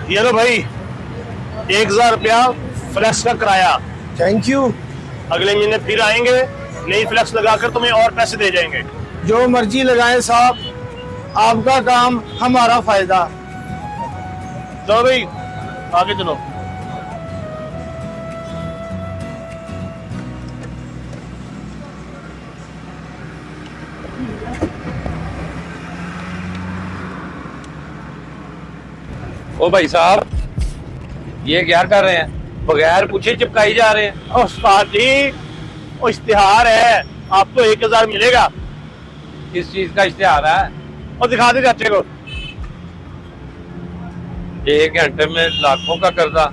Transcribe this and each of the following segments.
ये लो भाई, 1000 रुपया फ्लैक्स का किराया। Thank you. अगले महीने फिर आएंगे, नई फ्लैक्स लगाकर तुम्हें और पैसे दे जाएंगे। जो मर्जी लगाएं साहब, आपका काम हमारा फायदा। चलो भाई आगे चलो। ओ भाई साहब, ये क्या कर रहे हैं? बगैर पूछे चिपकाई जा रहे हैं। और उस्ताद जी, वो इश्तिहार है, आपको 1000 मिलेगा। किस चीज का इश्तिहार है? और दिखा दे चाचे को। 1 घंटे में लाखों का कर्जा।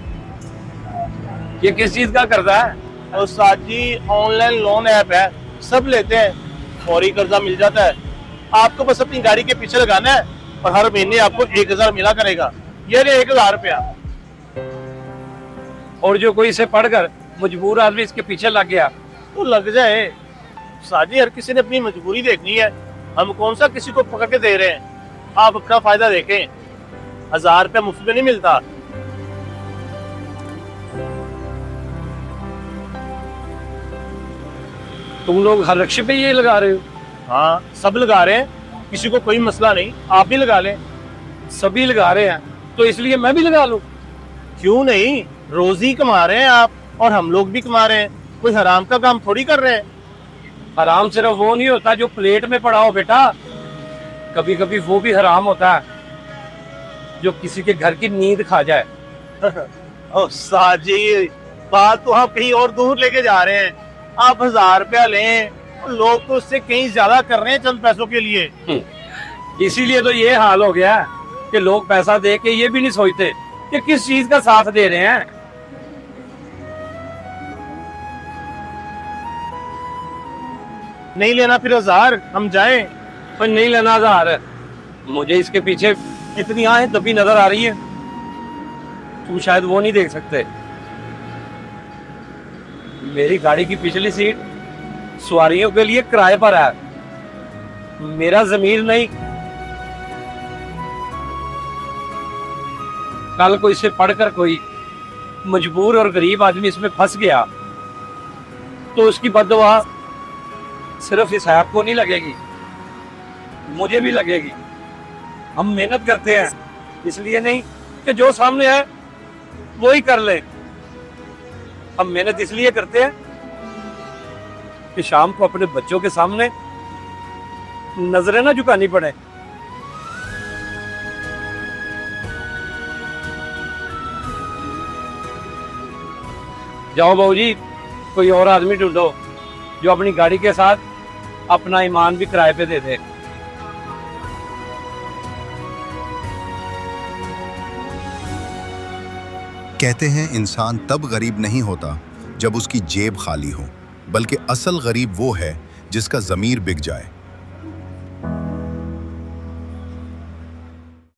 ये किस चीज का कर्जा है? और उस्ताद जी, ऑनलाइन लोन ऐप है, सब लेते हैं, फौरी कर्जा मिल जाता है। आपको बस अपनी गाड़ी के पीछे लगाना है और हर महीने आपको 1000 मिला करेगा। ये रहे 1000 रुपया। और जो कोई इसे पढ़कर मजबूर आदमी इसके पीछे लग गया तो लग जाए। साजी, हर किसी ने अपनी मजबूरी देखनी है, हम कौन सा किसी को पकड़ के दे रहे हैं। आप अपना फायदा देखें, 1000 रुपया मुफ्त में नहीं मिलता। तुम लोग हर रिक्शे पे ये लगा रहे हो? हाँ, सब लगा रहे हैं, किसी को कोई मसला नहीं, आप भी लगा लें। सभी लगा रहे हैं तो इसलिए मैं भी लगा लूं। क्यों नहीं, रोजी कमा रहे हैं आप और हम लोग भी कमा रहे हैं, कोई हराम का काम थोड़ी कर रहे हैं। हराम सिर्फ वो नहीं होता जो प्लेट में पड़ा हो बेटा, कभी कभी वो भी हराम होता है जो किसी के घर की नींद खा जाए। ओ साजी, बात तो आप कहीं और दूर लेके जा रहे हैं। आप 1000 रुपया लें, लोग तो उससे कहीं ज्यादा कर रहे हैं चंद पैसों के लिए। इसीलिए तो ये हाल हो गया कि लोग पैसा दे के ये भी नहीं सोचते कि किस चीज का साथ दे रहे हैं। नहीं लेना फिर 1000, हम जाएं। पर नहीं लेना 1000, मुझे इसके पीछे इतनी आए तभी नजर आ रही है, तुम शायद वो नहीं देख सकते। मेरी गाड़ी की पिछली सीट सवारियों के लिए किराए पर है, मेरा जमीर नहीं। कल को इसे पढ़कर कोई मजबूर और गरीब आदमी इसमें फंस गया तो उसकी बददुआ सिर्फ इस ऐप को नहीं लगेगी, मुझे भी लगेगी। हम मेहनत करते हैं इसलिए नहीं कि जो सामने है वो ही कर ले, हम मेहनत इसलिए करते हैं कि शाम को अपने बच्चों के सामने नजरें ना झुकानी पड़े। जाओ बाबूजी, कोई और आदमी ढूंढो जो अपनी गाड़ी के साथ अपना ईमान भी किराए पे दे दे। कहते हैं इंसान तब गरीब नहीं होता जब उसकी जेब खाली हो, बल्कि असल गरीब वो है जिसका ज़मीर बिक जाए।